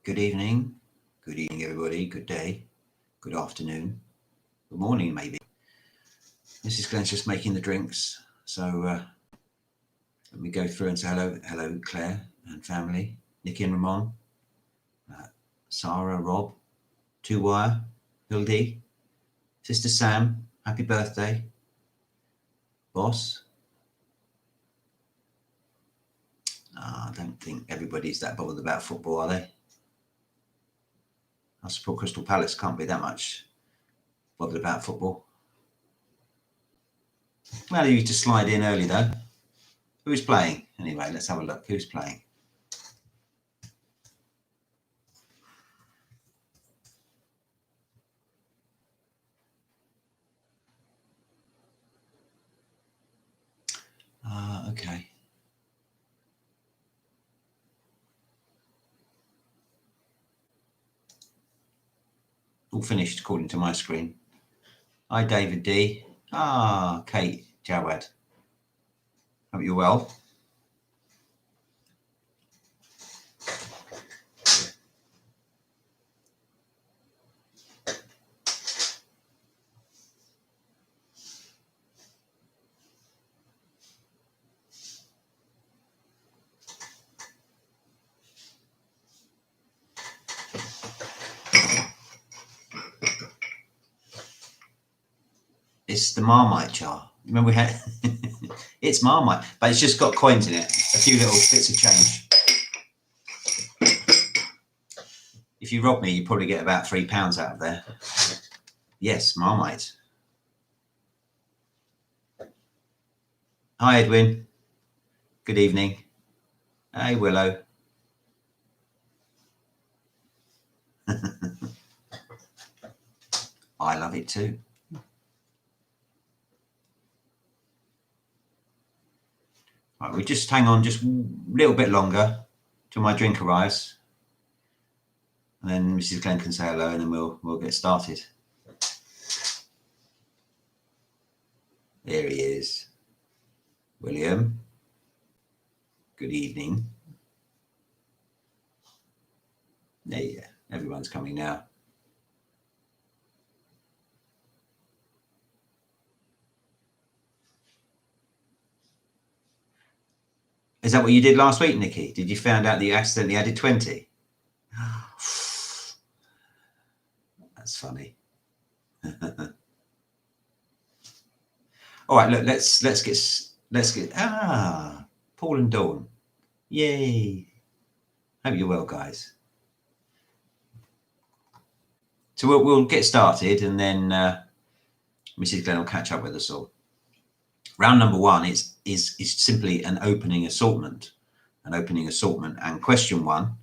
Good evening. Good evening, everybody. Good day. Good afternoon. Good morning, maybe. Mrs. Glenn's just making the drinks. So let me go through and say hello. Hello, Claire and family. Nikki and Ramon. Sarah, Rob. Two Wire. Hildy. Sister Sam. Happy birthday. Boss. I don't think everybody's that bothered about football, are they? I support Crystal Palace. Can't be that much bothered about football. Well, you to slide in early though. Who's playing? Anyway, let's have a look. Who's playing? Okay. All finished according to my screen. Hi, David D. Kate Jawad. Hope you're well. It's the Marmite jar. Remember we had it's Marmite, but it's just got coins in it, a few little bits of change. If you rob me, you probably get about £3 out of there. Yes, Marmite. Hi, Edwin. Good evening. Hey, Willow. I love it too. Right, we just hang on just a little bit longer till my drink arrives. And then Mrs. Glenn can say hello and then we'll get started. There he is. William. Good evening. Yeah, everyone's coming now. Is that what you did last week, Nikki? Did you find out that you accidentally added 20? That's funny. All right, look, let's get Paul and Dawn. Yay. Hope you're well, guys. So we'll get started and then Mrs. Glenn will catch up with us all. Round number one is simply an opening assortment. And question one,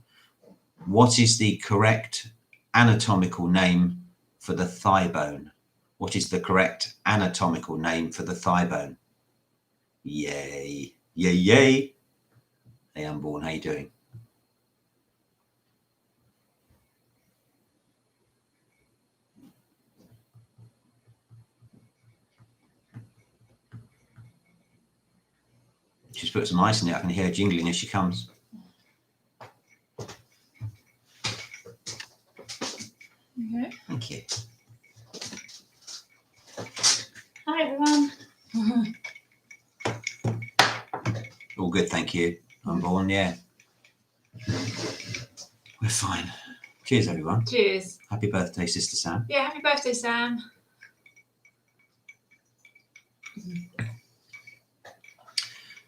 what is the correct anatomical name for the thigh bone? What is the correct anatomical name for the thigh bone? Yay. Yay, yay. Hey, Unborn, how you doing? She's put some ice in it. I can hear her jingling as she comes. Okay. Thank you. Hi, everyone. All good, thank you. Unborn, yeah. We're fine. Cheers, everyone. Cheers. Happy birthday, Sister Sam. Yeah, happy birthday, Sam.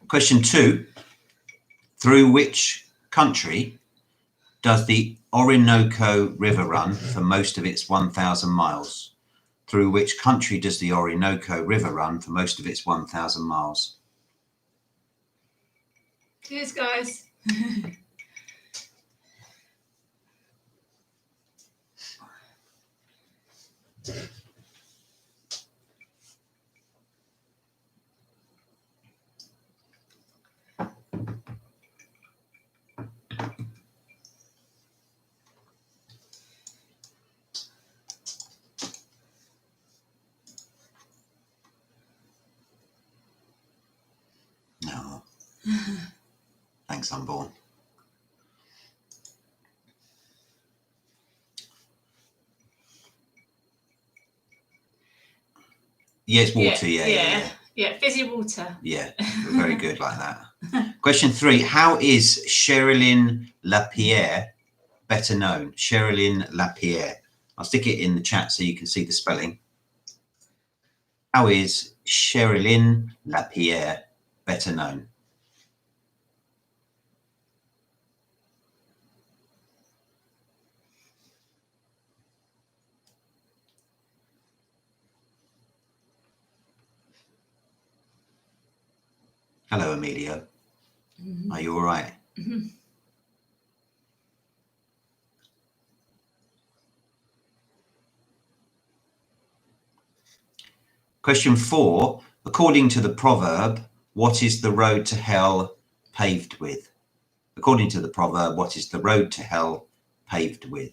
Question two, through which country does the Orinoco River run for most of its 1,000 miles? Through which country does the Orinoco River run for most of its 1,000 miles? Cheers, guys. No. Thanks, Unborn. Yeah, it's water. Yeah. Fizzy water. Yeah, very good like that. Question 3. How is Sherilyn Lapierre better known? Sherilyn Lapierre. I'll stick it in the chat so you can see the spelling. How is Sherilyn Lapierre better known? Hello, Emilio. Are you all right? Question 4. According to the proverb, what is the road to hell paved with? According to the proverb, what is the road to hell paved with?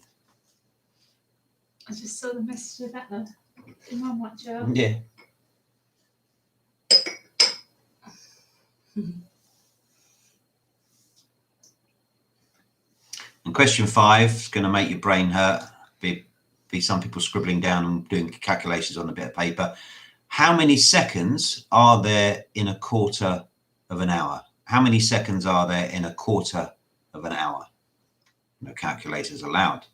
I just saw the message of that though. Come on, watch out. Yeah. And question 5 is going to make your brain hurt. Be some people scribbling down and doing calculations on a bit of paper. How many seconds are there in a quarter of an hour? How many seconds are there in a quarter of an hour? No calculators allowed.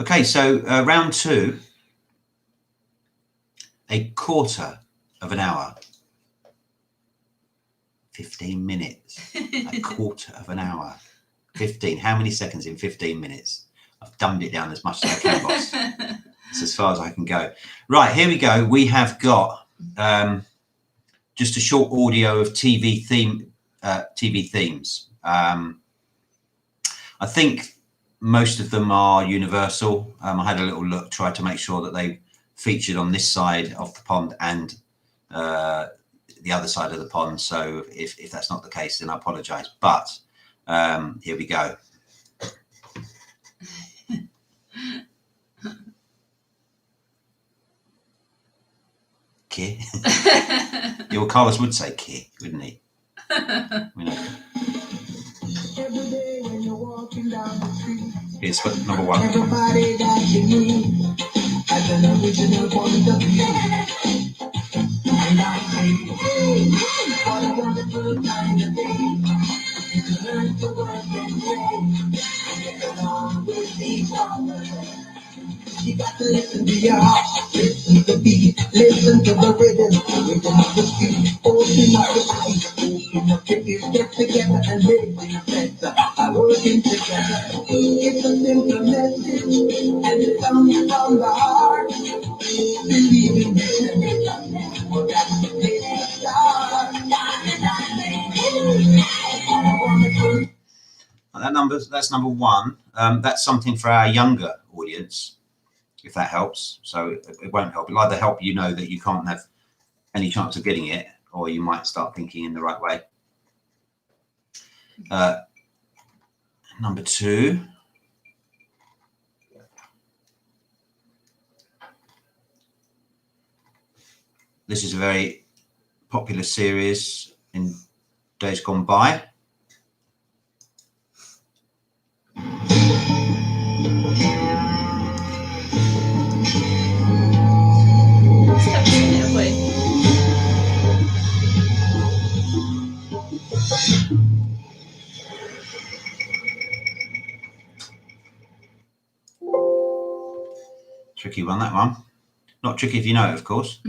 Okay, so round 2, a quarter of an hour, 15 minutes, a quarter of an hour, 15. How many seconds in 15 minutes? I've dumbed it down as much as I can, boss. It's as far as I can go. Right, here we go. We have got just a short audio of TV themes. I think most of them are universal. I had a little look, tried to make sure that they featured on this side of the pond and the other side of the pond. So if that's not the case, then I apologize. But here we go. Okay. Yeah, well, Carlos would say "key," wouldn't he? We know. Here's number 1. Everybody that you need has an original point of view. And I say, hey, what a wonderful time to be. You can learn to work and play and get along with each other. You got to listen to your heart, listen to the beat, listen to the rhythm of the street. Open up your eyes, open up your ears, get together and make things better by working together. It's a simple message and it comes from the heart. Believe in it, well, that's the place to start. That's number 1. That's something for our younger audience, if that helps. So it won't help. It'll either help you know that you can't have any chance of getting it, or you might start thinking in the right way. Number 2. This is a very popular series in days gone by. Tricky one, that one. Not tricky if you know it, of course.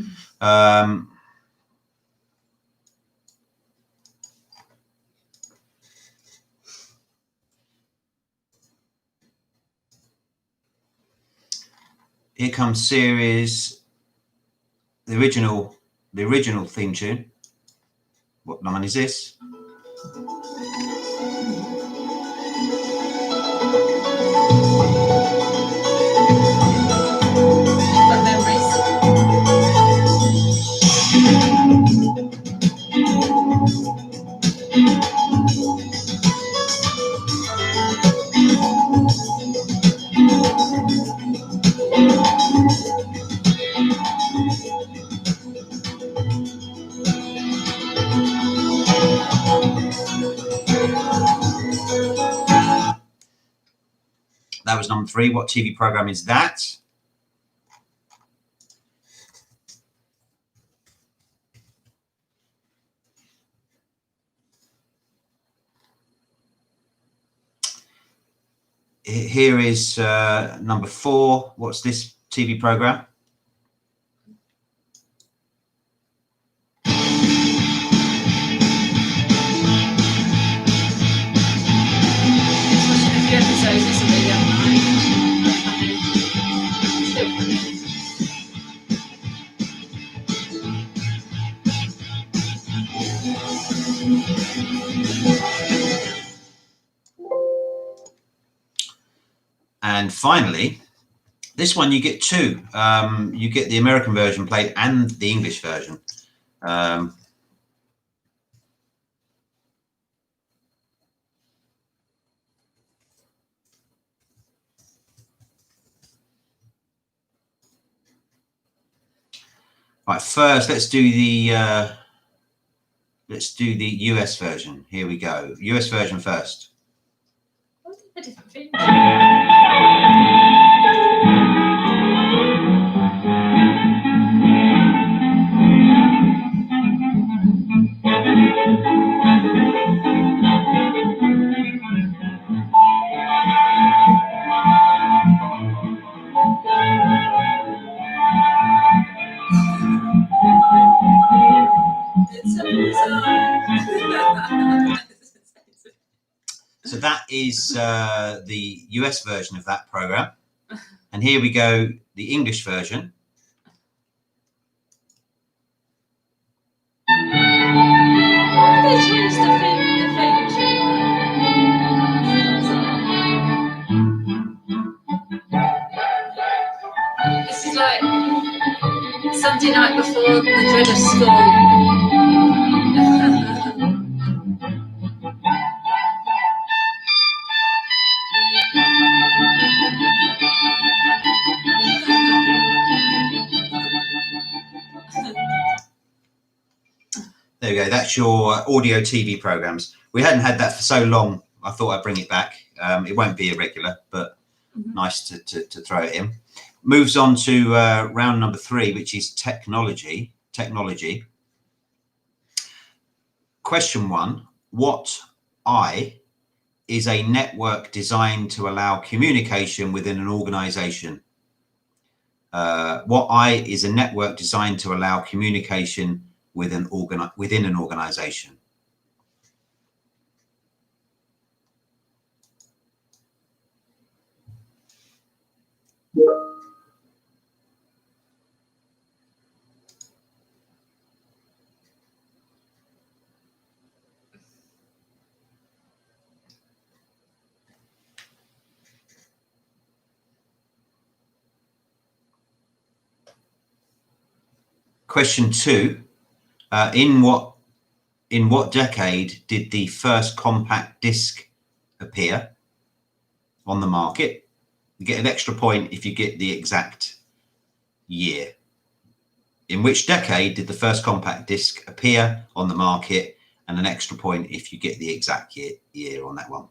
Here comes series, the original theme tune. What line is this? But memories. That was number 3. What TV program is that? Here is number 4. What's this TV program? And finally, this one you get 2. You get the American version played and the English version. Right, first let's do the US version. Here we go. US version first. What's the different thing? So that is the US version of that program. And here we go, the English version. Why did they change the theme tune though? This is like Sunday night before the dread of school. There we go. That's your audio TV programs. We hadn't had that for so long. I thought I'd bring it back. It won't be a regular, but nice to throw it in. Moves on to round number 3, which is technology. Question 1. What I is a network designed to allow communication within an organization? What I is a network designed to allow communication within an organization. Question 2. In what decade did the first compact disc appear on the market? You get an extra point if you get the exact year. In which decade did the first compact disc appear on the market, and an extra point if you get the exact year on that one.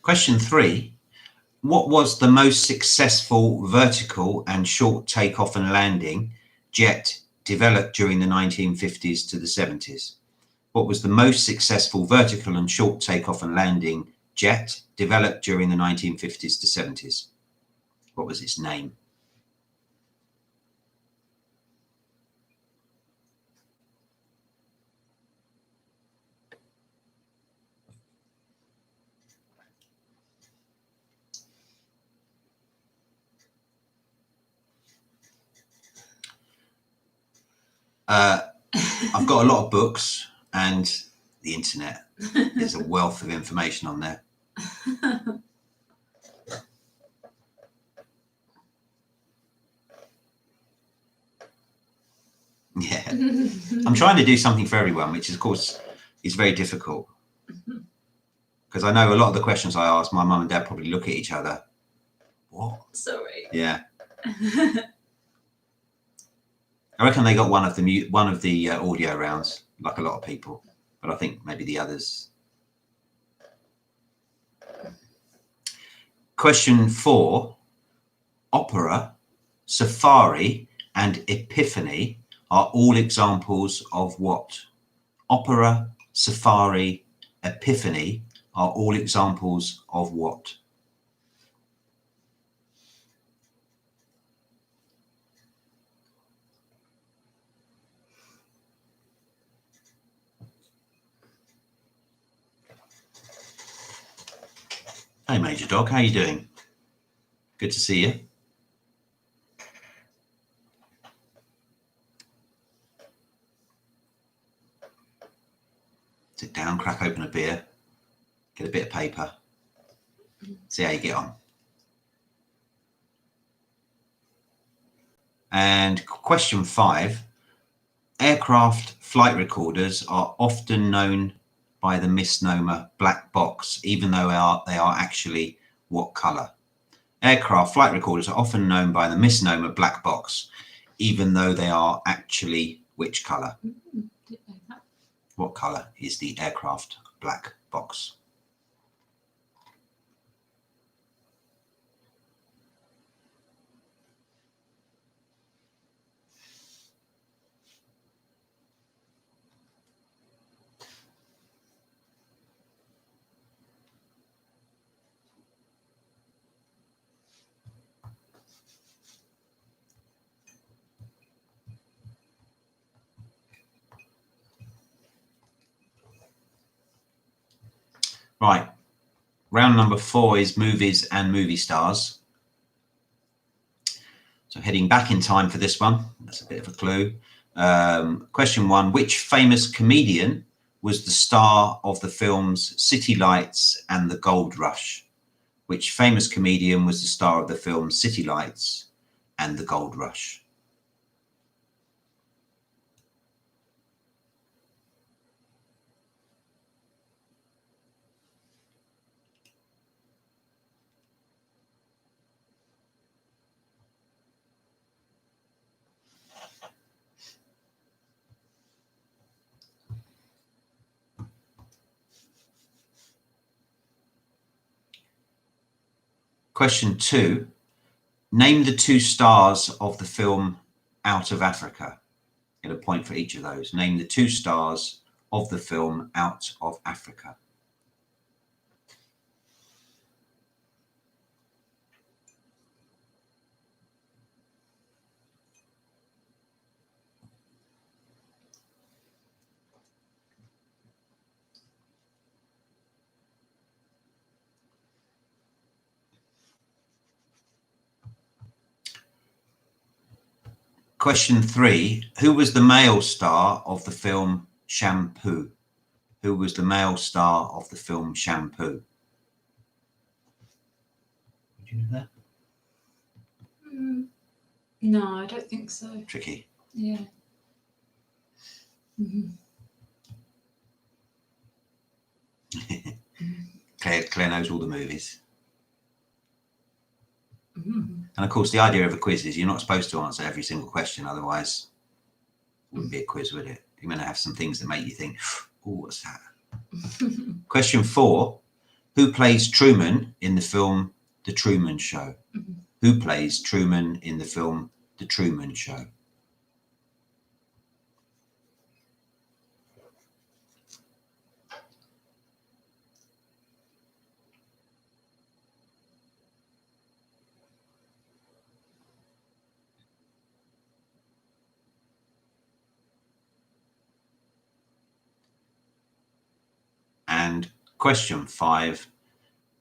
Question 3. What was the most successful vertical and short takeoff and landing jet developed during the 1950s to the 70s? What was the most successful vertical and short takeoff and landing jet developed during the 1950s to 70s? What was its name? I've got a lot of books, and the internet. There's a wealth of information on there. Yeah. I'm trying to do something for everyone, which of course is very difficult. Because I know a lot of the questions I ask, my mum and dad probably look at each other. What? Sorry. Yeah. I reckon they got one of the audio rounds, like a lot of people, but I think maybe the others. Question 4: opera, safari, and epiphany are all examples of what? Opera, safari, epiphany are all examples of what? Hey, Major Dog, how you doing? Good to see you. Sit down, crack open a beer, get a bit of paper, see how you get on. And question 5: aircraft flight recorders are often known by the misnomer black box, even though they are actually what colour? Aircraft flight recorders are often known by the misnomer black box, even though they are actually which colour? What colour is the aircraft black box? Right, round number 4 is movies and movie stars. So heading back in time for this one, that's a bit of a clue. Question 1: which famous comedian was the star of the films City Lights and The Gold Rush? Which famous comedian was the star of the films City Lights and The Gold Rush? Question 2: name the 2 stars of the film Out of Africa. Get a point for each of those. Name the 2 stars of the film Out of Africa. Question 3: who was the male star of the film Shampoo? Who was the male star of the film Shampoo? Did you know that? No, I don't think so. Tricky. Yeah. Claire knows all the movies. Mm-hmm. And of course, the idea of a quiz is you're not supposed to answer every single question, otherwise it wouldn't be a quiz, would it? You're going to have some things that make you think, oh, what's that? Question 4: who plays Truman in the film The Truman Show? Mm-hmm. Who plays Truman in the film The Truman Show? And question 5: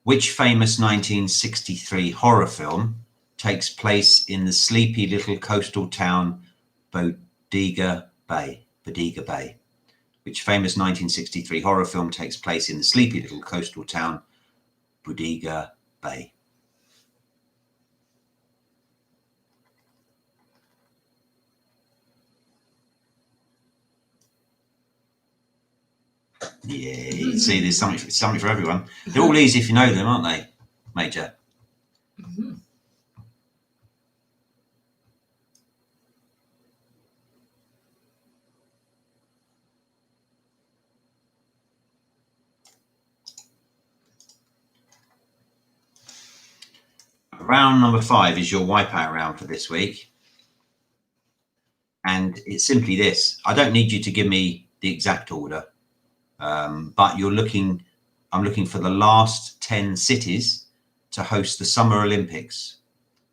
which famous 1963 horror film takes place in the sleepy little coastal town Bodega Bay, Bodega Bay. Which famous 1963 horror film takes place in the sleepy little coastal town, Bodega Bay? Yeah, you see, there's something for everyone. They're all easy if you know them, aren't they, Major? Mhm. Round number 5 is your wipeout round for this week. And it's simply this. I don't need you to give me the exact order, but I'm looking for the last 10 cities to host the Summer Olympics.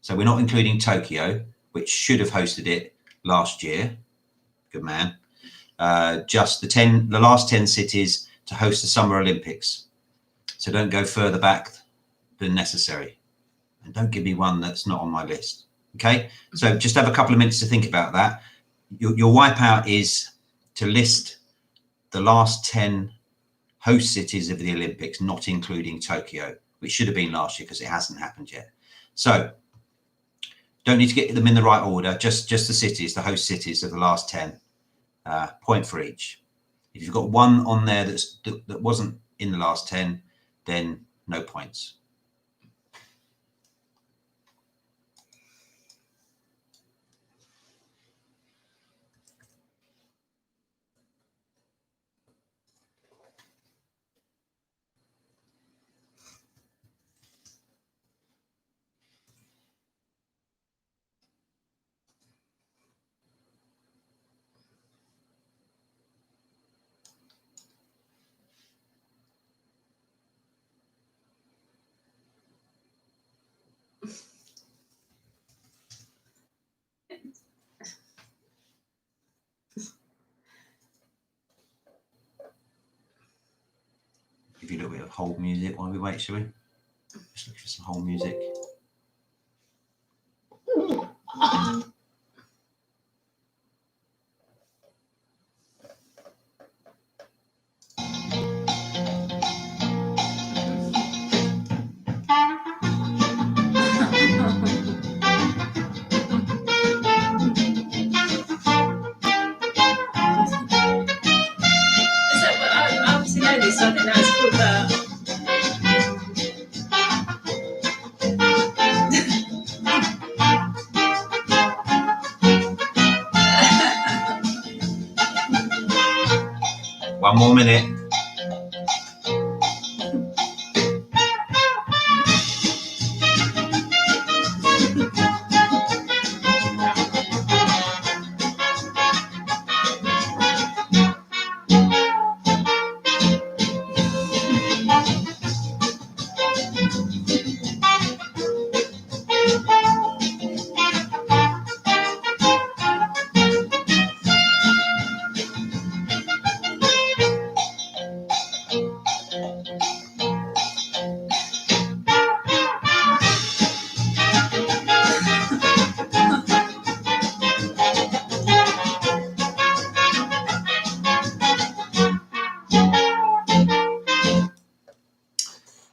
So we're not including Tokyo, which should have hosted it last year. Good man. Just the last 10 cities to host the Summer Olympics. So don't go further back than necessary. And don't give me one that's not on my list. Okay? So just have a couple of minutes to think about that. Your wipeout is to list the last 10 host cities of the Olympics, not including Tokyo, which should have been last year because it hasn't happened yet. So don't need to get them in the right order, just the cities, the host cities of the last 10. Point for each. If you've got one on there that wasn't in the last 10, then no points. Give you a little bit of hold music while we wait, shall we? Just look for some hold music. I obviously know this, so I think that's cool, but One more minute.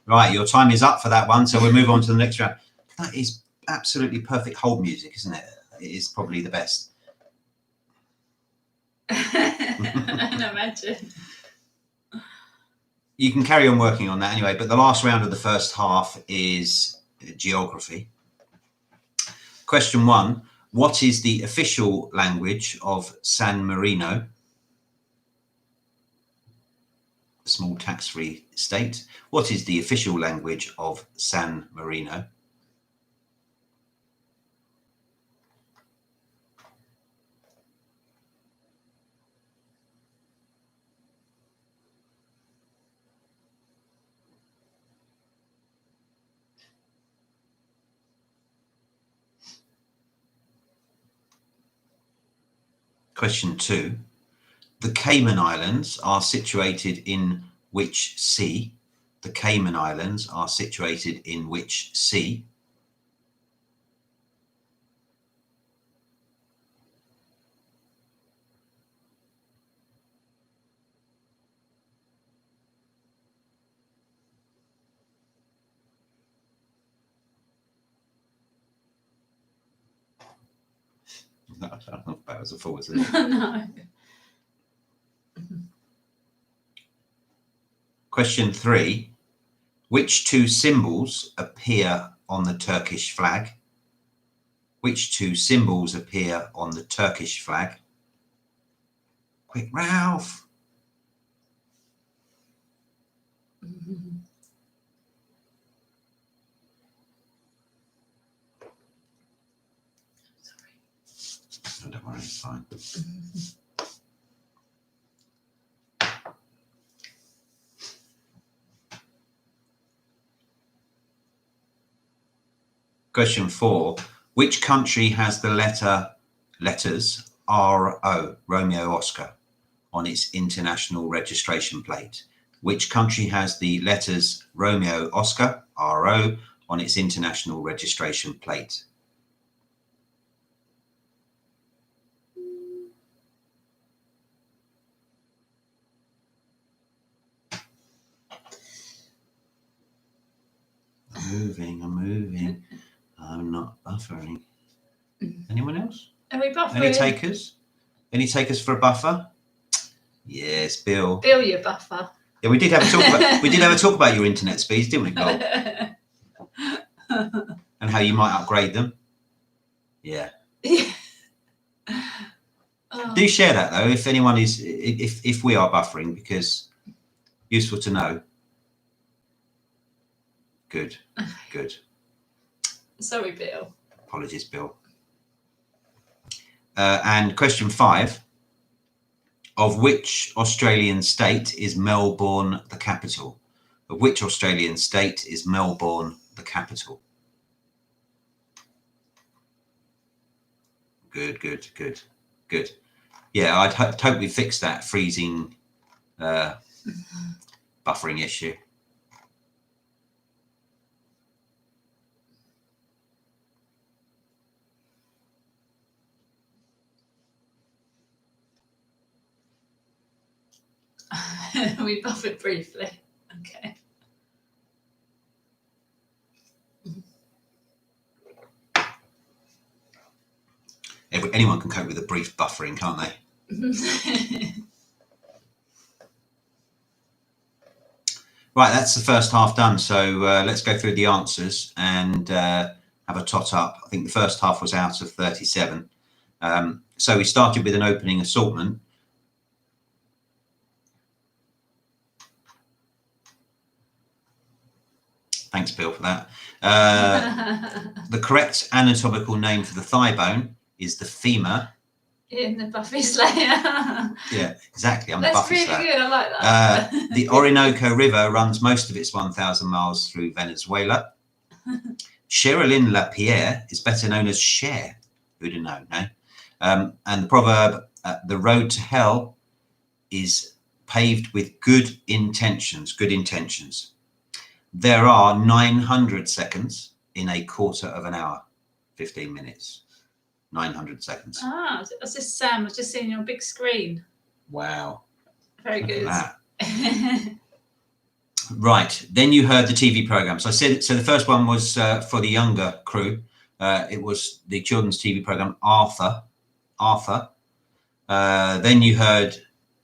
Right, your time is up for that one, so we'll move on to the next round. That is absolutely perfect hold music, isn't it? It is probably the best. I can imagine. You can carry on working on that anyway, but the last round of the first half is geography. Question 1, what is the official language of San Marino, a small tax-free state? What is the official language of San Marino? Question 2, the Cayman Islands are situated in which sea? The Cayman Islands are situated in which sea? Backwards and forwards, isn't it? No. Question 3. Which two symbols appear on the Turkish flag? Which two symbols appear on the Turkish flag? Quick, Ralph. Sorry. Oh, don't worry, it's fine. Question 4. Which country has the letters RO, Romeo Oscar, on its international registration plate? Which country has the letters Romeo Oscar, RO, on its international registration plate? I'm moving. I'm not buffering. Anyone else? Are we buffering? Any takers? Any takers for a buffer? Yes, Bill. Bill, your buffer. Yeah, we did have a talk about your internet speeds, didn't we, Bill? And how you might upgrade them. Yeah. Oh. Do share that though, if anyone is, if we are buffering, because useful to know. Good. Good. Sorry, Bill. Apologies, Bill. And question 5. Of which Australian state is Melbourne the capital? Of which Australian state is Melbourne the capital? Good, good, good, good. Yeah, I'd hope we fix that freezing buffering issue. We buffered briefly. Okay. Anyone can cope with a brief buffering, can't they? Right, that's the first half done. So let's go through the answers and have a tot up. I think the first half was out of 37. So we started with an opening assortment. Thanks, Bill, for that. The correct anatomical name for the thigh bone is the femur. In the Buffy Slayer. Yeah, exactly. I'm the That's Buffy really Slayer. good. I like that. The Orinoco River runs most of its 1,000 miles through Venezuela. Sherilyn Lapierre is better known as Cher. Who'd have known, no? And the proverb, the road to hell is paved with good intentions. Good intentions. There are 900 seconds in a quarter of an hour, 15 minutes. 900 seconds. Ah, that's just Sam. I was just seeing your big screen. Wow. Very Look good. at that. Right. Then you heard the TV programs. I said, so the first one was for the younger crew. It was the children's TV program, Arthur. Then you heard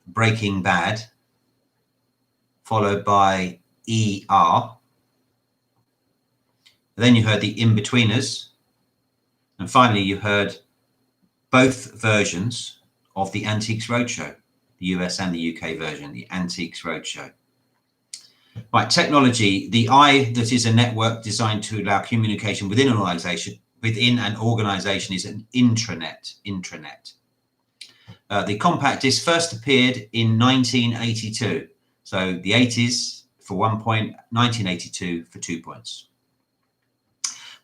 Breaking Bad, followed by ER. Then you heard the In-Betweeners. And finally, you heard both versions of the Antiques Roadshow, the US and the UK version, the Antiques Roadshow. Right, technology, the eye that is a network designed to allow communication within an organization is an intranet. The compact disc first appeared in 1982. So the 80s for 1 point, 1982 for 2 points.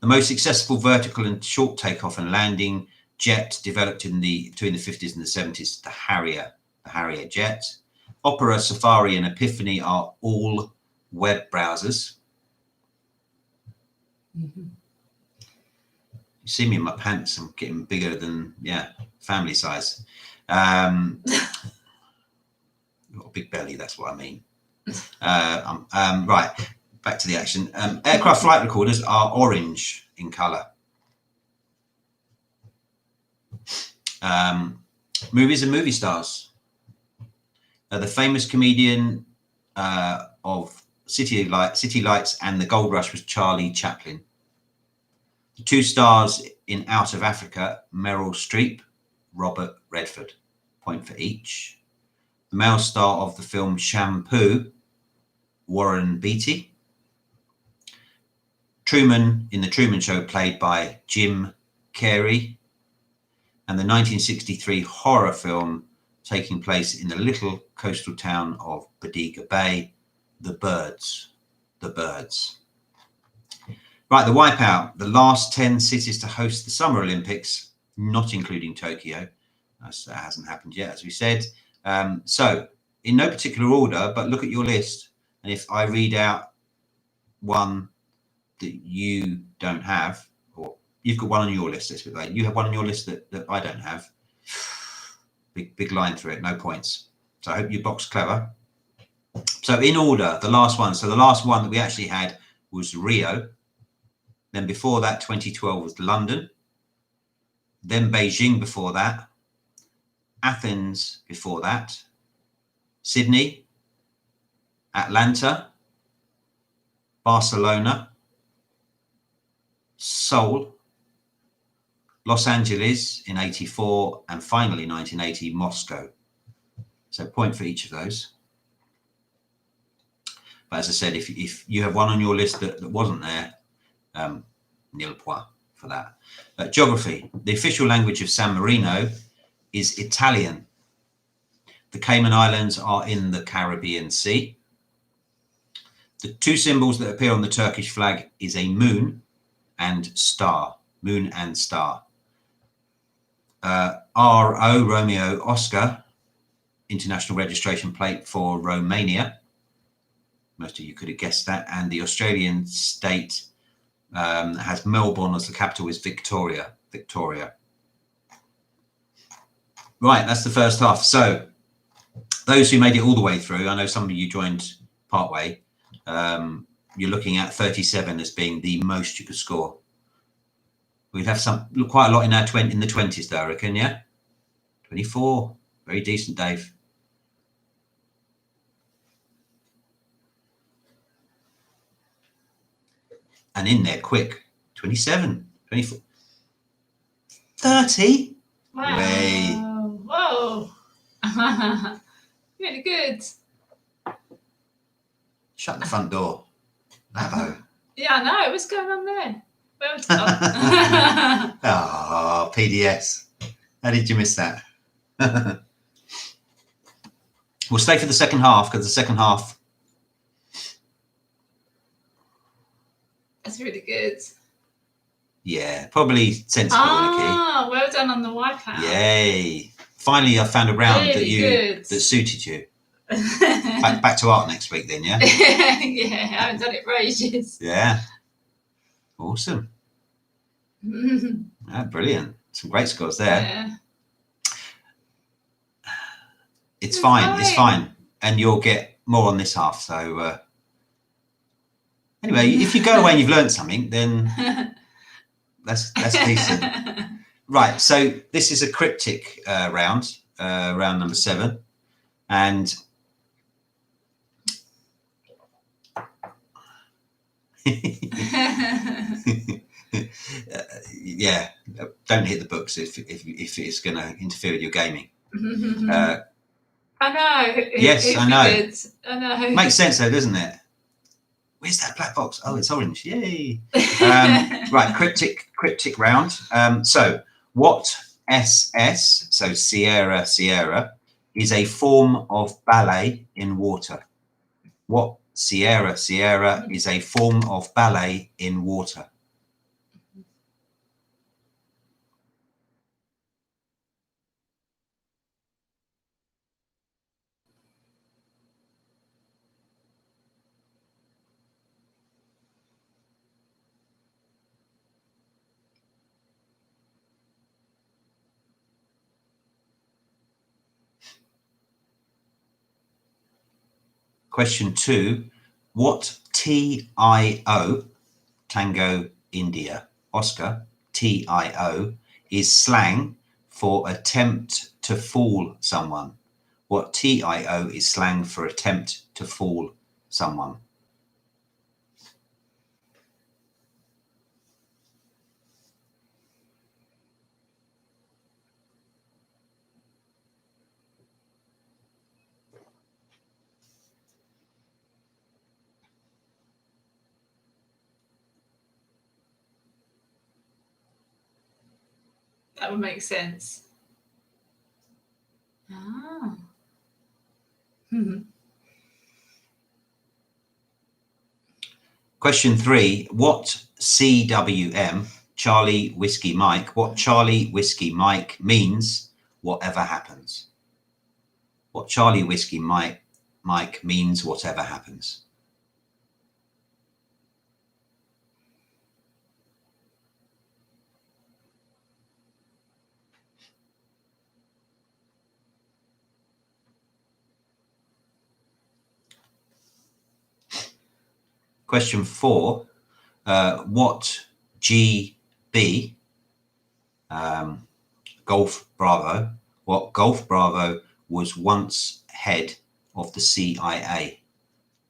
The most successful vertical and short takeoff and landing jet developed between the 50s and the 70s, the Harrier jet. Opera, Safari, and Epiphany are all web browsers. Mm-hmm. You see me in my pants, I'm getting bigger than, family size. Got a big belly, that's what I mean. Right, back to the action. Aircraft flight recorders are orange in colour. Movies and movie stars. The famous comedian of City Lights and The Gold Rush was Charlie Chaplin. The two stars in Out of Africa, Meryl Streep, Robert Redford, point for each. The male star of the film Shampoo, Warren Beatty. Truman in The Truman Show, played by Jim Carrey. And the 1963 horror film taking place in the little coastal town of Bodega Bay, The Birds. The Birds. Right, the Wipeout, the last 10 cities to host the Summer Olympics, not including Tokyo. That hasn't happened yet, as we said. So, in no particular order, but look at your list. And if I read out one that you don't have, or you've got one on your list, let's put that. You have one on your list that I don't have. Big line through it, no points. So I hope you boxed clever. So in order, the last one. So the last one that we actually had was Rio. Then before that, 2012 was London. Then Beijing before that. Athens before that. Sydney. Atlanta. Barcelona. Seoul. Los Angeles in 84, and finally 1980, Moscow. So point for each of those. But as I said, if you have one on your list that wasn't there, nil point for that. Geography. The official language of San Marino is Italian. The Cayman Islands are in the Caribbean Sea. The two symbols that appear on the Turkish flag is a moon and star. Moon and star. RO, Romeo, Oscar, international registration plate for Romania. Most of you could have guessed that. And the Australian state has Melbourne as the capital, is Victoria. Victoria. Right, that's the first half. So those who made it all the way through, I know some of you joined partway, you're looking at 37 as being the most you could score. We'd have quite a lot in the 20s, though, I reckon, yeah? 24. Very decent, Dave. And in there, quick. 27, 24. 30? Wow. Way. Whoa. Really good. Shut the front door. Labo. Yeah, I know. What's going on there? Well done. Oh, PDS. How did you miss that? We'll stay for the second half, because the second half. That's really good. Yeah, probably sensible, Ah, well done on the Wipeout. Yay. Finally, I found a round Really that suited you. Back to art next week then, yeah? Yeah, I haven't done it for ages. Yeah. Awesome. Brilliant. Some great scores there. Yeah. It's fine. It's fine. And you'll get more on this half. So anyway, if you go away and you've learned something, then that's decent. Right. So this is a cryptic round, round number 7. And yeah, don't hit the books if it's going to interfere with your gaming. I know. Yes, I know. Good. I know. Makes sense though, doesn't it? Where's that black box? Oh, it's orange. Yay. Right, cryptic round. So what SS, so Sierra, is a form of ballet in water? What Sierra is a form of ballet in water? Question 2, what TIO, Tango India Oscar, TIO, is slang for attempt to fool someone? What TIO is slang for attempt to fool someone? That would make sense. Ah. Question 3. What CWM, Charlie Whiskey Mike, what Charlie Whiskey Mike means whatever happens? What Charlie Whiskey Mike means whatever happens? Question 4, what GB, Golf Bravo, what Golf Bravo was once head of the CIA?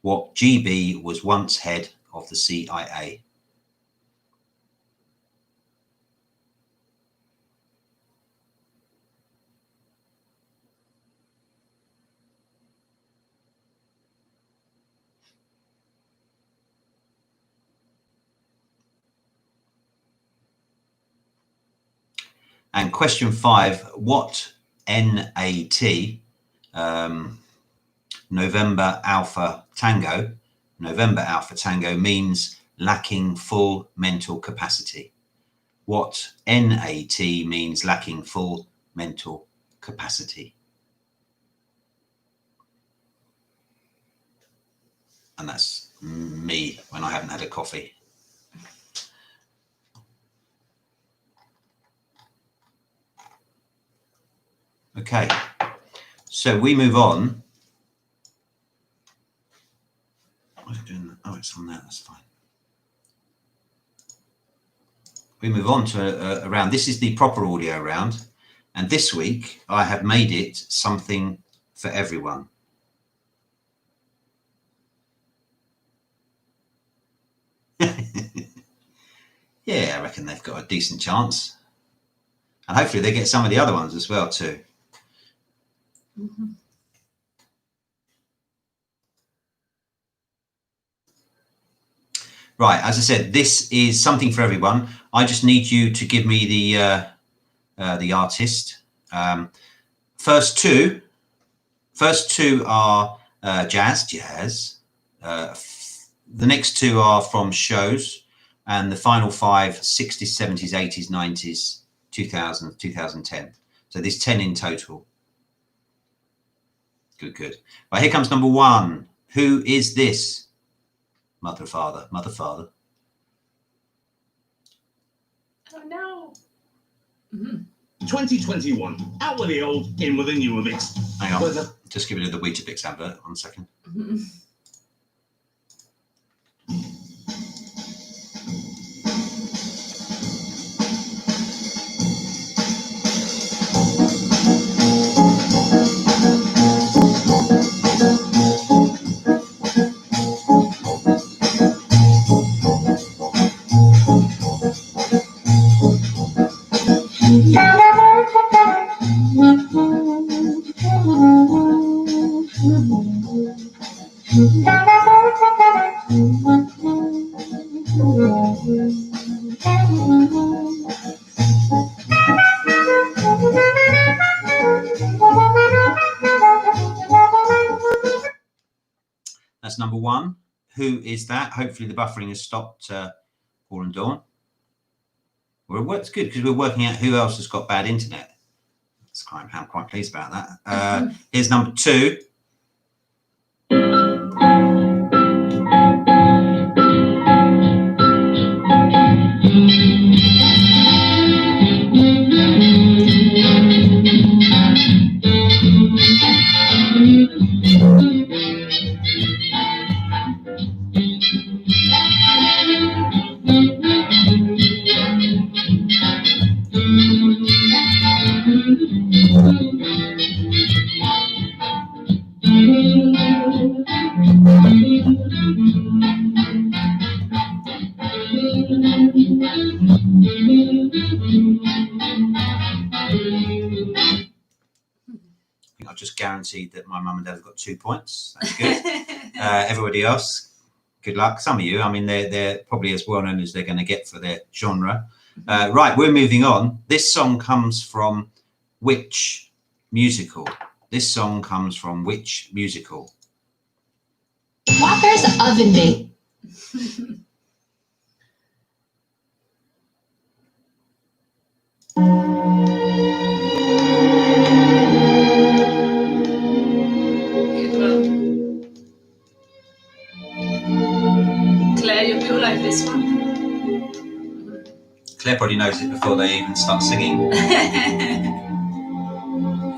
What GB was once head of the CIA? And question 5, what NAT, November Alpha Tango means lacking full mental capacity? What NAT means lacking full mental capacity? And that's me when I haven't had a coffee. Okay, so we move on. Oh, it's on there, that's fine. We move on to a round. This is the proper audio round. And this week I have made it something for everyone. Yeah, I reckon they've got a decent chance. And hopefully they get some of the other ones as well too. Right, as I said, this is something for everyone. I just need you to give me the artist. First two are jazz. The next two are from shows, and the final 5, 60s, 70s, 80s, 90s, 2000s, 2010. So there's 10 in total. Good. Right, here comes number 1. Who is this? Mother, father. Oh no. 2021. Out with the old, in with the newer mix. Hang on. Just give it the Weetabix advert. 1 second. That's number 1. Who is that? Hopefully the buffering has stopped, Paul and Dawn. Well, it's good because we're working out who else has got bad internet. I'm quite pleased about that. Here's number 2. guaranteed that my mum and dad have got 2 points. That's good. Everybody else, good luck. Some of you, I mean, they're probably as well known as they're going to get for their genre. Right, we're moving on. This song comes from which musical? This song comes from which musical? Whopper's oven bake. Good one. Claire, you'll be all over this one. Claire probably knows it before they even start singing. It's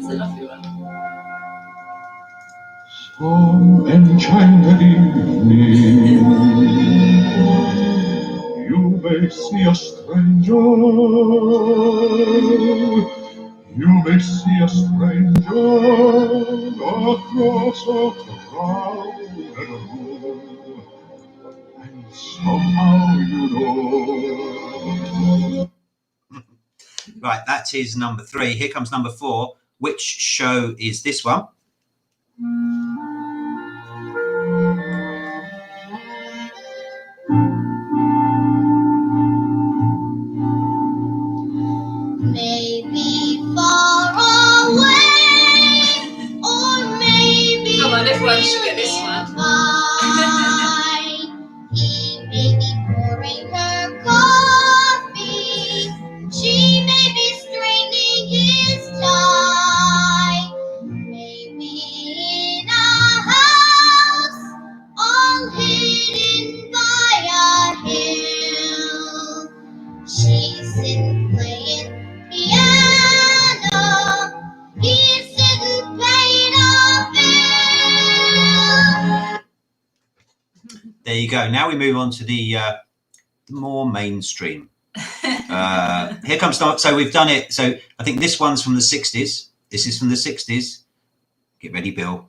a lovely one. So enchanted evening, you may see a stranger, you may see a stranger across a crowded room, and somehow you know. Right, that is number 3. Here comes number 4. Which show is this one? Maybe far away, or maybe Come on, everyone should get this one. he may be pouring her coffee. She may be straining his tie. Maybe in a house all hidden by a hill. She's sitting playing piano. He's sitting playing a fiddle. There you go. Now we move on to the more mainstream. Here comes so we've done it. So I think this one's from the 60s. This is from the 60s. Get ready, Bill.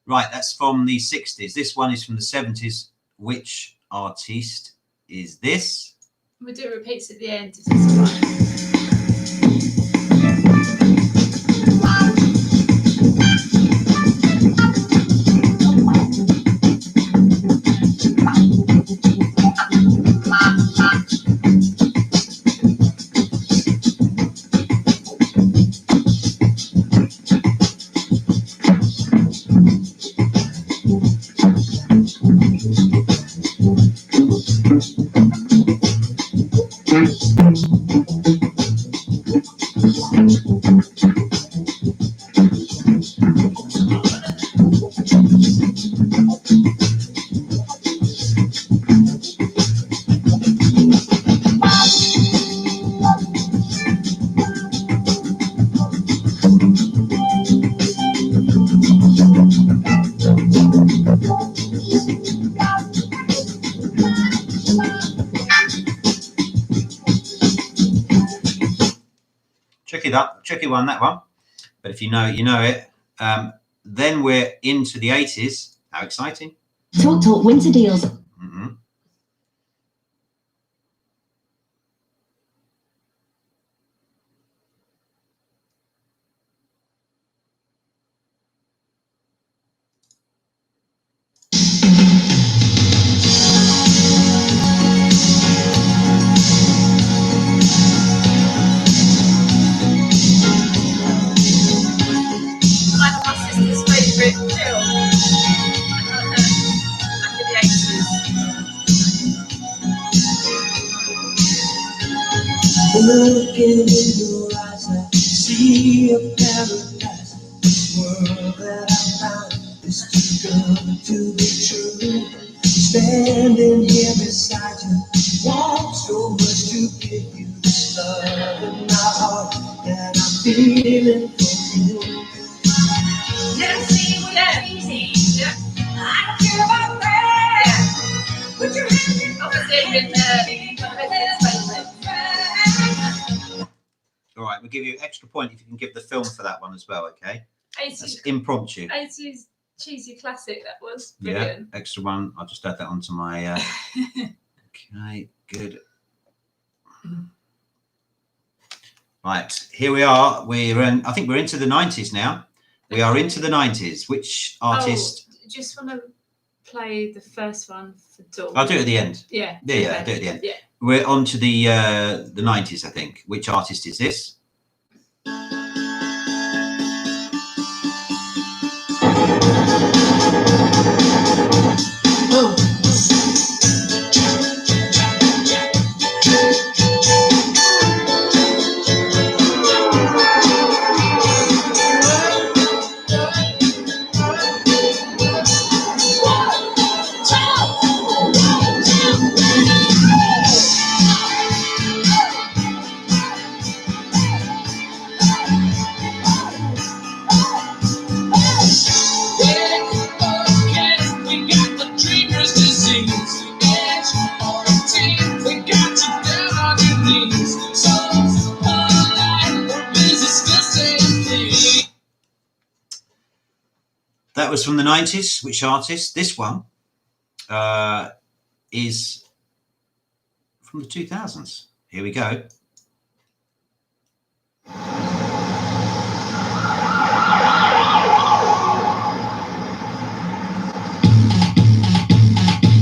Right, that's from the 60s. This one is from the 70s. Which artiste is this? We'll do repeats at the end if that's all right. Tricky one, that one. But if you know it, you know it. Then we're into the 80s. How exciting. Talk winter deals. Mm-hmm. Like my sister's favourite film. Back in the 80s. Looking in your eyes, I see a paradise, world that I found. It's too good to be true. Standing here beside you, want so much to give you this love in my heart that I'm feeling for you. Let's see what that's easy. Yeah. I don't care about that. Put your hands in All right, we'll give you extra point if you can give the film for that one as well, okay? That's 80s, impromptu. 80s cheesy classic, that was brilliant. Yeah, extra one. I'll just add that onto my... okay, good. Right, here we are. I think we're into the 90s now. We are into the 90s. Which artist? Oh, just want to play the first one for Dawn. I'll do it at the end. Yeah. Yeah, I'll do it at the end. Yeah. We're on to the 90s, I think. Which artist is this? That was from the 90s. Which artist? This one is from the 2000s. Here we go.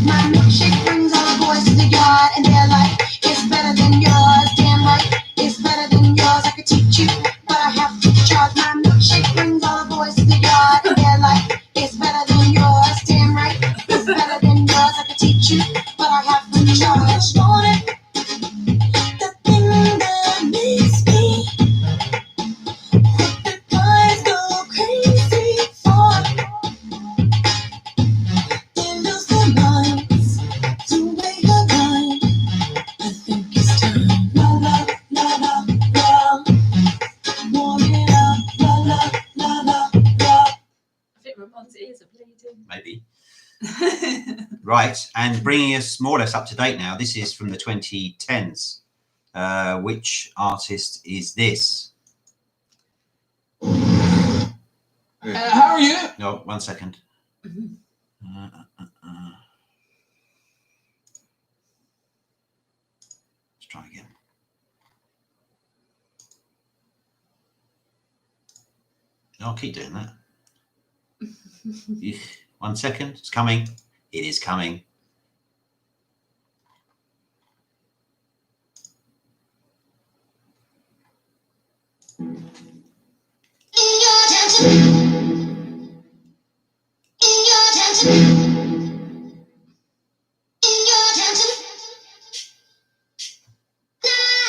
My milkshake brings all the boys to the yard, and they're like, it's better than yours. Damn right, it's better than yours. I could teach you, but I have to charge. My milkshake brings all the boys to the yard, and they're like, it's better than yours. Damn right, it's better than yours. I could teach you, but I have to charge. Want it? The thing that makes me the guys go crazy for. They lose their minds to make a line. I think it's time. La la la la la. Warm it up. La la la la la. I think Ramon's ears are bleeding. Maybe. Right, and bringing us more or less up to date now. This is from the 2010s. Which artist is this? How are you? No, 1 second. Mhm. Let's try again. No, I'll keep doing that. 1 second. It's coming. It is coming.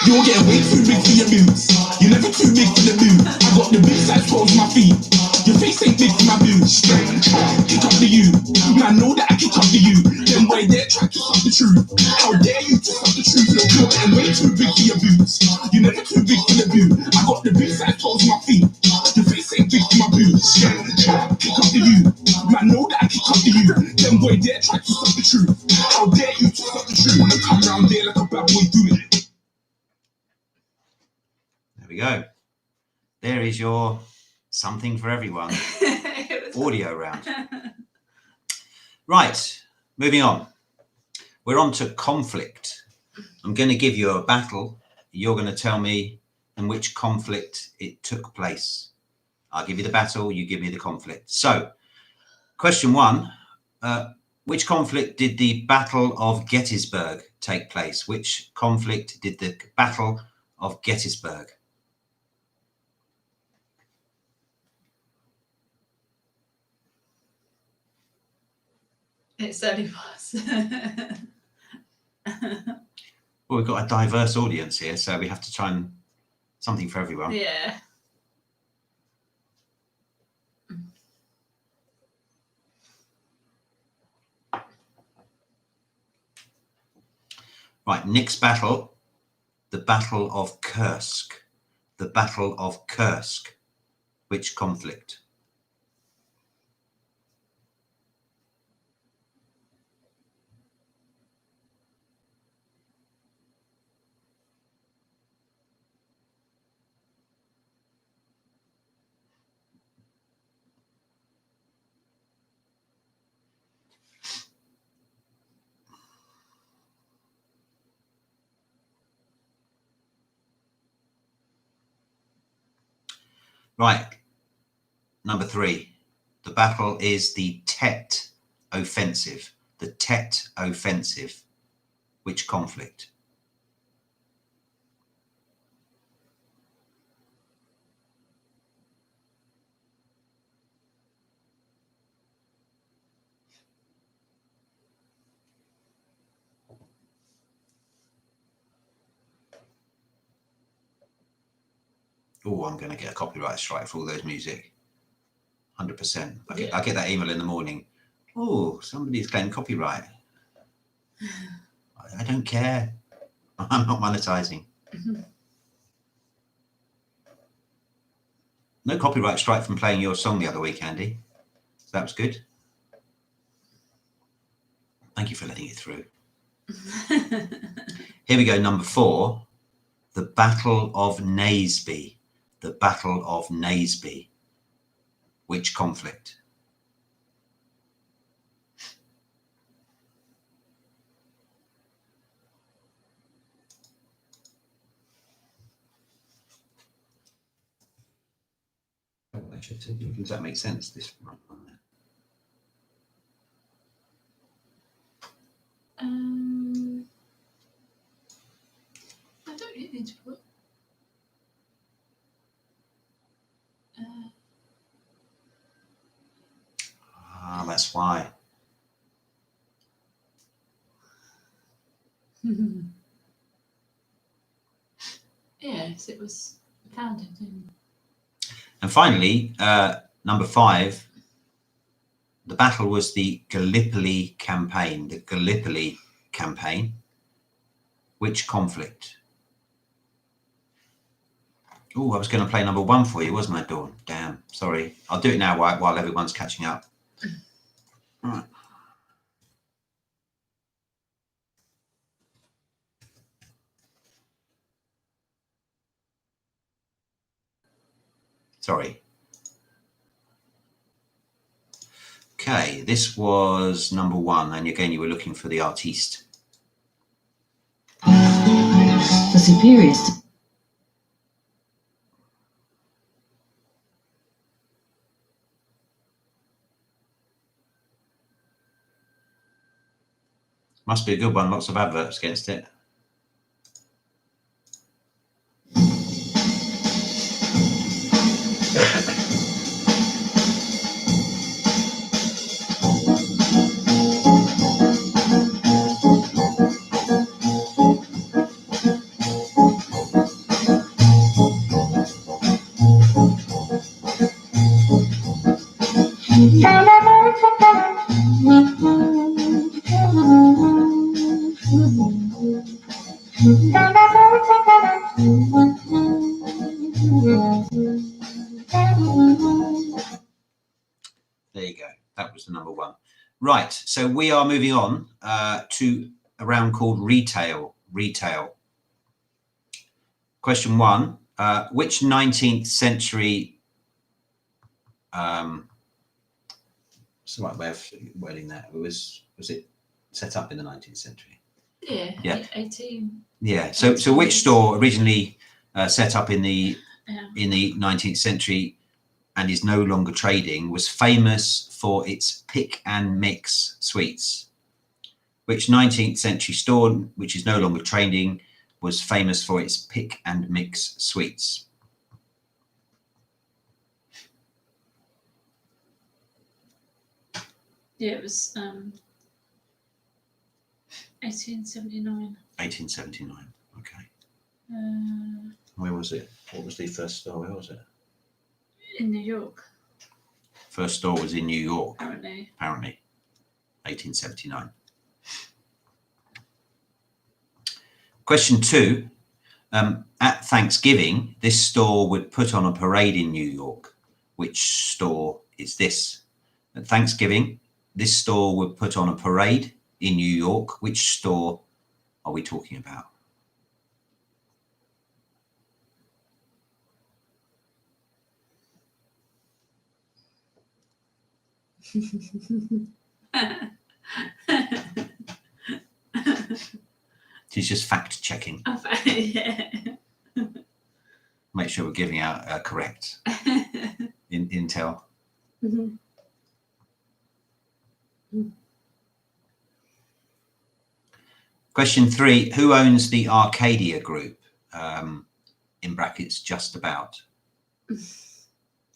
You're getting way too big for your boots. You're never too big for the boot. I got the big size 12 on my feet. Your face ain't big for my boots. Kick up to you. Man, I know that I kick up to you. Then why dare try to suck the truth? How dare you to suck the truth? You're getting way too big for your boots. You're never too big for the boot. I got the big size 12 on my feet. Your face ain't big for my boots. Kick up to you. Man, I know that I kick up to you. Then why dare try to suck the truth? How dare you to suck the truth? Wanna come round there like a bad boy do it. There we go. There is your something for everyone It was audio round. Right, moving on. We're on to conflict. I'm going to give you a battle. You're going to tell me in which conflict it took place. I'll give you the battle, you give me the conflict. So, question one, which conflict did the Battle of Gettysburg take place? Which conflict did the Battle of Gettysburg? It certainly was. Well, we've got a diverse audience here, so we have to try and something for everyone. Yeah. Right, next battle, the Battle of Kursk. The Battle of Kursk. Which conflict? Right, number 3. The battle is the Tet Offensive. The Tet Offensive. Which conflict? Oh, I'm going to get a copyright strike for all those music. 100%. I get that email in the morning. Oh, somebody's claimed copyright. I don't care. I'm not monetizing. No copyright strike from playing your song the other week, Andy. So that was good. Thank you for letting it through. Here we go, number 4. The Battle of Naseby. The Battle of Naseby. Which conflict? Does that make sense? This one there. I don't really need to put. That's why. Yes, it was founded in. And finally, number 5, the battle was the Gallipoli campaign. The Gallipoli campaign. Which conflict? Oh, I was going to play number 1 for you, wasn't I, Dawn? Damn, sorry. I'll do it now while everyone's catching up. All right. Sorry. Okay, this was number 1, and again, you were looking for the artiste. The superiorist. Must be a good one, lots of adverts against it. There you go. That was the number 1. Right. So we are moving on to a round called Retail. Retail. Question 1. Which 19th century... what's the right way of wording that? Was it set up in the 19th century? Yeah. 18. Yeah. So which store originally set up in the 19th century and is no longer trading was famous for its pick and mix sweets? Which 19th century store, which is no longer trading, was famous for its pick and mix sweets? Yeah, it was 1879. 1879. Okay. Uh, Where was it? What was the first store? Where was it? in New York, First store was in New York, apparently. 1879. Question 2. At Thanksgiving, this store would put on a parade in New York. Which store is this? At Thanksgiving, this store would put on a parade in New York. Which store are we talking about? She's just fact checking. Yeah. Make sure we're giving out correct intel. Mhm. Question 3. Who owns the Arcadia Group? In brackets, just about.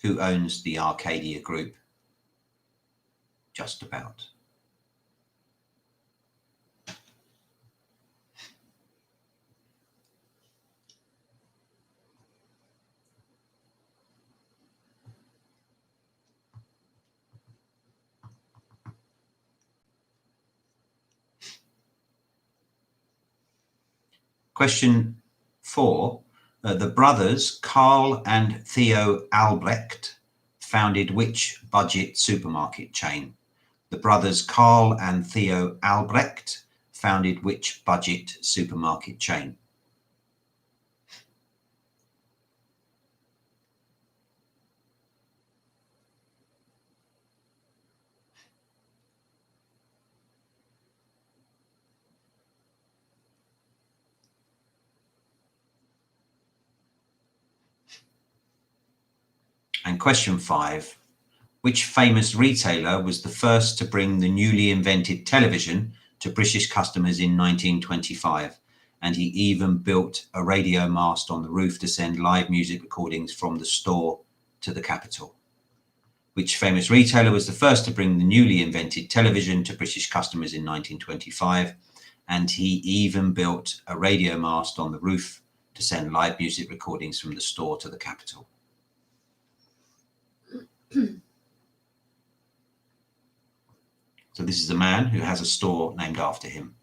Who owns the Arcadia Group? Just about. Question 4. The brothers Carl and Theo Albrecht founded which budget supermarket chain? The brothers Carl and Theo Albrecht founded which budget supermarket chain? And question 5. Which famous retailer was the first to bring the newly invented television to British customers in 1925? And he even built a radio mast on the roof to send live music recordings from the store to the capital. Which famous retailer was the first to bring the newly invented television to British customers in 1925? And he even built a radio mast on the roof to send live music recordings from the store to the capital. So this is a man who has a store named after him.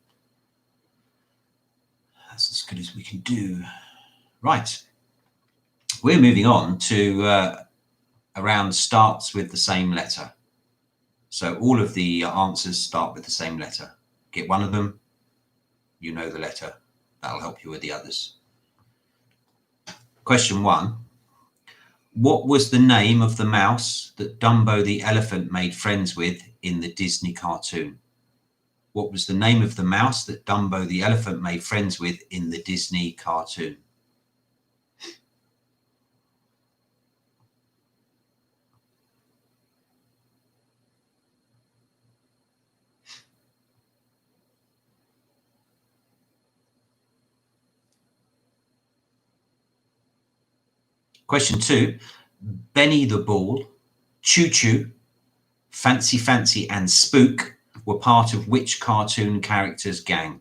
That's as good as we can do. Right. We're moving on to a round starts with the same letter. So all of the answers start with the same letter. Get one of them, you know the letter. That'll help you with the others. Question 1. What was the name of the mouse that Dumbo the elephant made friends with in the Disney cartoon? What was the name of the mouse that Dumbo the elephant made friends with in the Disney cartoon? Question 2. Benny the Bull, Choo Choo, Fancy Fancy and Spook were part of which cartoon character's gang?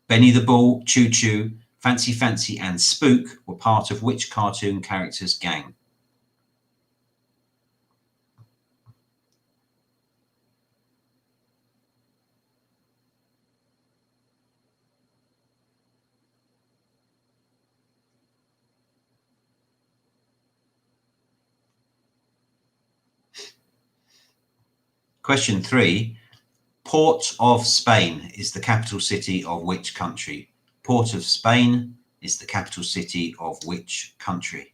Benny the Bull, Choo Choo, Fancy Fancy and Spook were part of which cartoon character's gang? Question 3. Port of Spain is the capital city of which country? Port of Spain is the capital city of which country?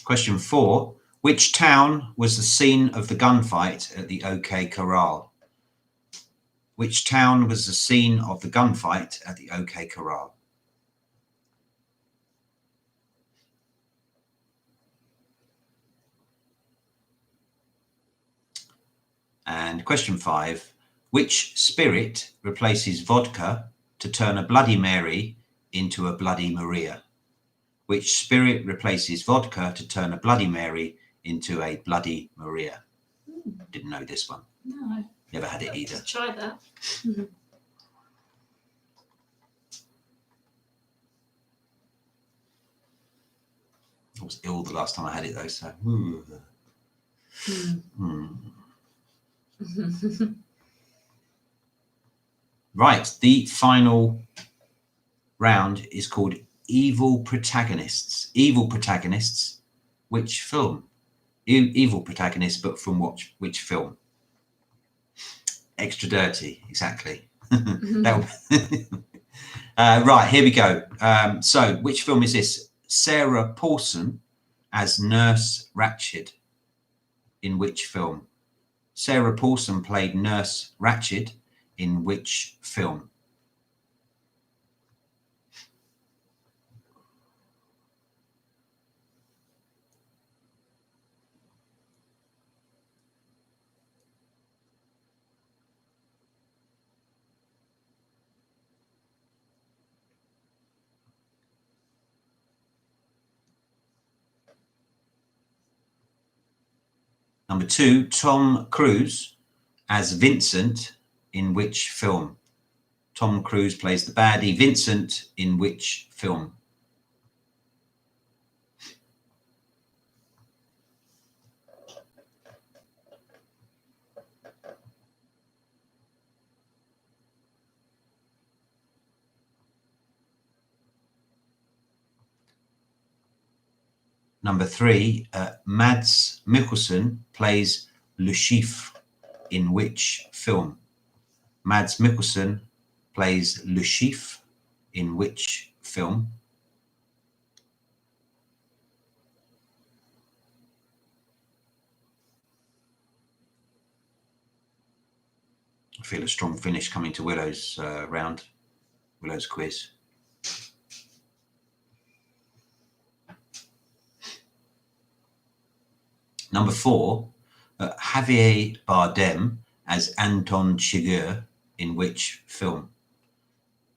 Question 4. Which town was the scene of the gunfight at the OK Corral? Which town was the scene of the gunfight at the OK Corral? And question 5. Which spirit replaces vodka to turn a Bloody Mary into a Bloody Maria? Which spirit replaces vodka to turn a Bloody Mary into a Bloody Maria? Didn't know this one. No. Never had it either. Let's try that. I was ill the last time I had it though, so. Ooh. Right, the final round is called Evil Protagonists. Evil Protagonists, which film? Evil Protagonists, but from which film? Extra Dirty, exactly. Right, here we go. So, which film is this? Sarah Paulson as Nurse Ratched. In which film? Sarah Paulson played Nurse Ratched in which film? Number 2, Tom Cruise as Vincent in which film? Tom Cruise plays the baddie Vincent in which film? Number 3, Mads Mikkelsen plays Le Chiffre in which film? Mads Mikkelsen plays Le Chiffre in which film? I feel a strong finish coming to Willow's round, Willow's quiz. Number 4, Javier Bardem as Anton Chigurh in which film?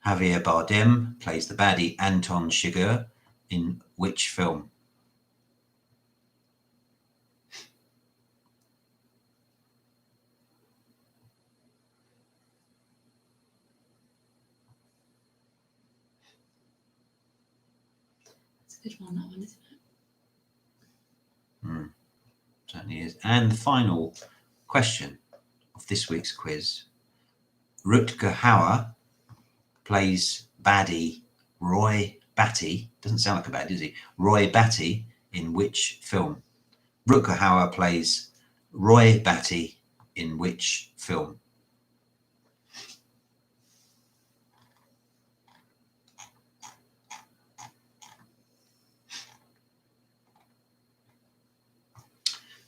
Javier Bardem plays the baddie Anton Chigurh in which film? It's a good one, that one, isn't it? Certainly is. And the final question of this week's quiz. Rutger Hauer plays baddie Roy Batty. Doesn't sound like a bad, does he? Roy Batty in which film? Rutger Hauer plays Roy Batty in which film?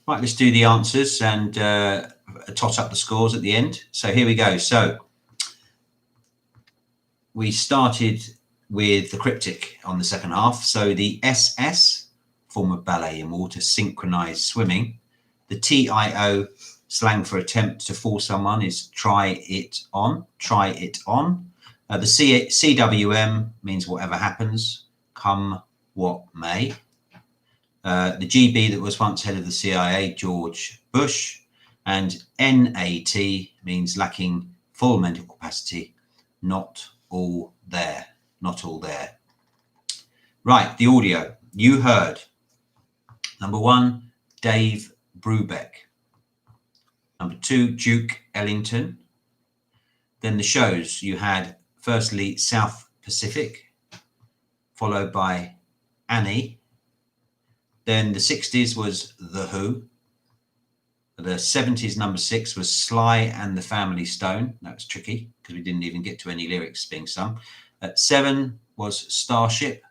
Right, let's do the answers and tot up the scores at the end. So here we go. So we started with the cryptic on the second half. So the SS, form of ballet in water, synchronized swimming. The TIO, slang for attempt to fool someone, is try it on, try it on. The CWM means whatever happens, come what may. The GB that was once head of the CIA, George Bush, and NAT means lacking full mental capacity, not all there, not all there. Right, the audio. You heard number 1, Dave Brubeck. Number 2, Duke Ellington. Then the shows, you had firstly South Pacific, followed by Annie. Then the 60s was The Who. The 70s, number 6 was Sly and the Family Stone. That was tricky because we didn't even get to any lyrics being sung. 7 was Starship.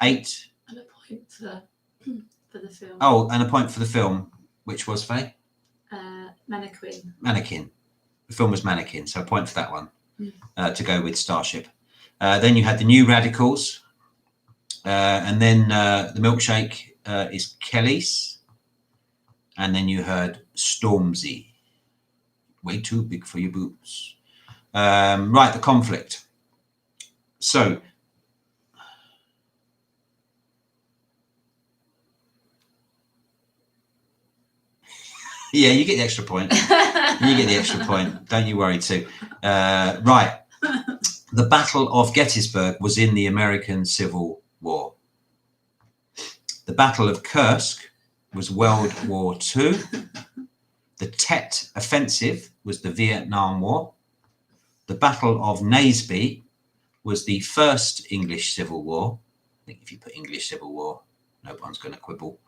8. And a point for the film. Oh, and a point for the film, which was Faye? Mannequin. Mannequin. The film was Mannequin, so a point for that one to go with Starship. Then you had the New Radicals. And then the milkshake is Kelly's. And then you heard Stormzy. Way too big for your boots. Right, the conflict. So, yeah, you get the extra point. You get the extra point. Don't you worry too. Right. The Battle of Gettysburg was in the American Civil War. The Battle of Kursk was World War II. The Tet Offensive was the Vietnam War. The Battle of Naseby was the First English Civil War. I think if you put English Civil War, no one's going to quibble.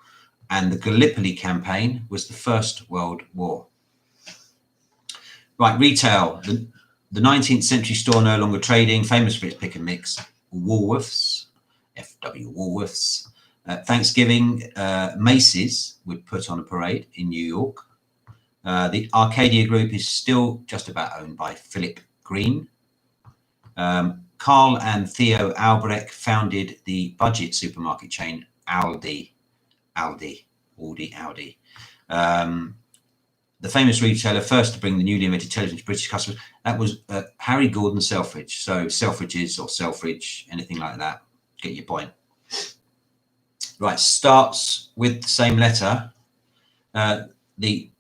And the Gallipoli Campaign was the First World War. Right, retail. The 19th century store no longer trading, famous for its pick and mix. Woolworths, FW Woolworths. Thanksgiving, Macy's would put on a parade in New York. The Arcadia Group is still just about owned by Philip Green. Carl and Theo Albrecht founded the budget supermarket chain Aldi. The famous retailer first to bring the newly invented television to British customers, that was Harry Gordon Selfridge. So Selfridges or Selfridge, anything like that, get your point. Right, starts with the same letter. The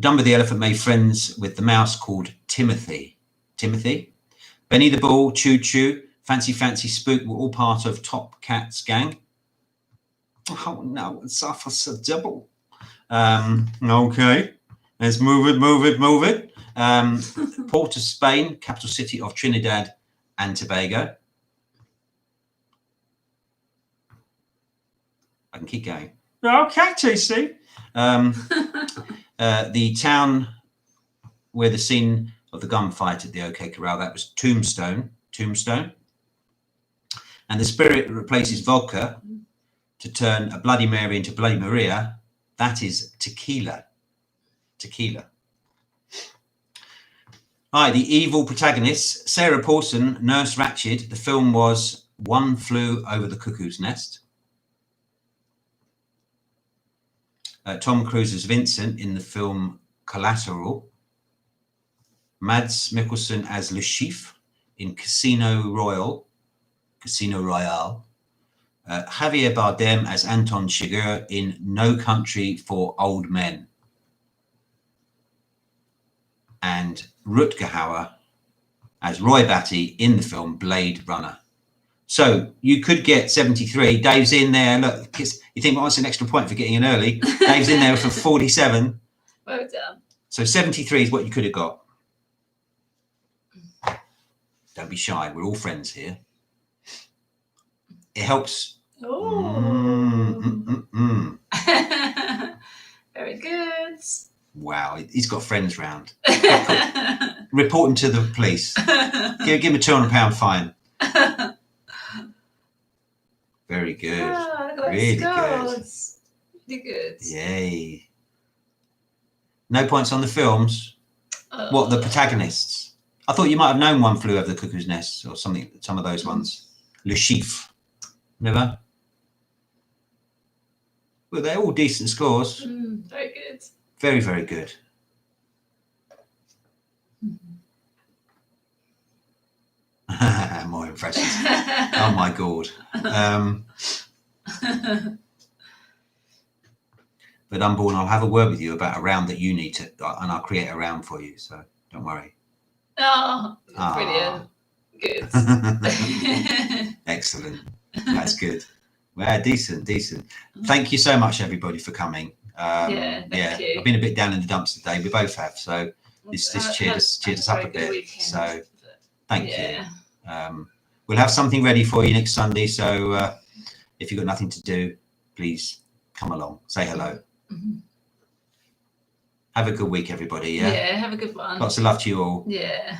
Dumbo the elephant made friends with the mouse called Timothy. Benny the Bull, Choo Choo, Fancy Spook were all part of Top Cat's gang. Oh no, it's off us a double. Okay, let's move it. Port of Spain, capital city of Trinidad and Tobago. I can keep going. Okay, TC. The town where the scene of the gunfight at the OK Corral, that was Tombstone. And the spirit that replaces vodka to turn a Bloody Mary into Bloody Maria, that is tequila. Hi, the evil protagonists, Sarah Paulson, Nurse Ratched. The film was One Flew Over the Cuckoo's Nest. Tom Cruise as Vincent in the film Collateral. Mads Mikkelsen as Le Chiffre in Casino Royale. Javier Bardem as Anton Chigurh in No Country for Old Men. And Rutger Hauer as Roy Batty in the film Blade Runner. So you could get 73. Dave's in there. Look, you think, well, that's an extra point for getting in early. Dave's in there for 47. Well done. So 73 is what you could have got. Don't be shy. We're all friends here. It helps. Very good. Wow, he's got friends round. Report him to the police. Give him a £200 fine. Very good. Oh, Really good. Really good. Yay. No points on the films. What, the protagonists? I thought you might have known One Flew Over the Cuckoo's Nest or something, some of those ones. Le Chiffre. Never? Well, they're all decent scores. Very good. Very, very good. More impressive. Oh my God. But Unborn, I'll have a word with you about a round that you need to, and I'll create a round for you. So don't worry. Oh, brilliant. Good. Excellent. That's good. Well, decent. Thank you so much, everybody, for coming. Thank you. I've been a bit down in the dumps today. We both have. So this cheered us up a bit. Weekend, so thank you. We'll have something ready for you next Sunday. So if you've got nothing to do, please come along. Say hello. Have a good week, everybody. Yeah. Have a good one. Lots of love to you all. Yeah.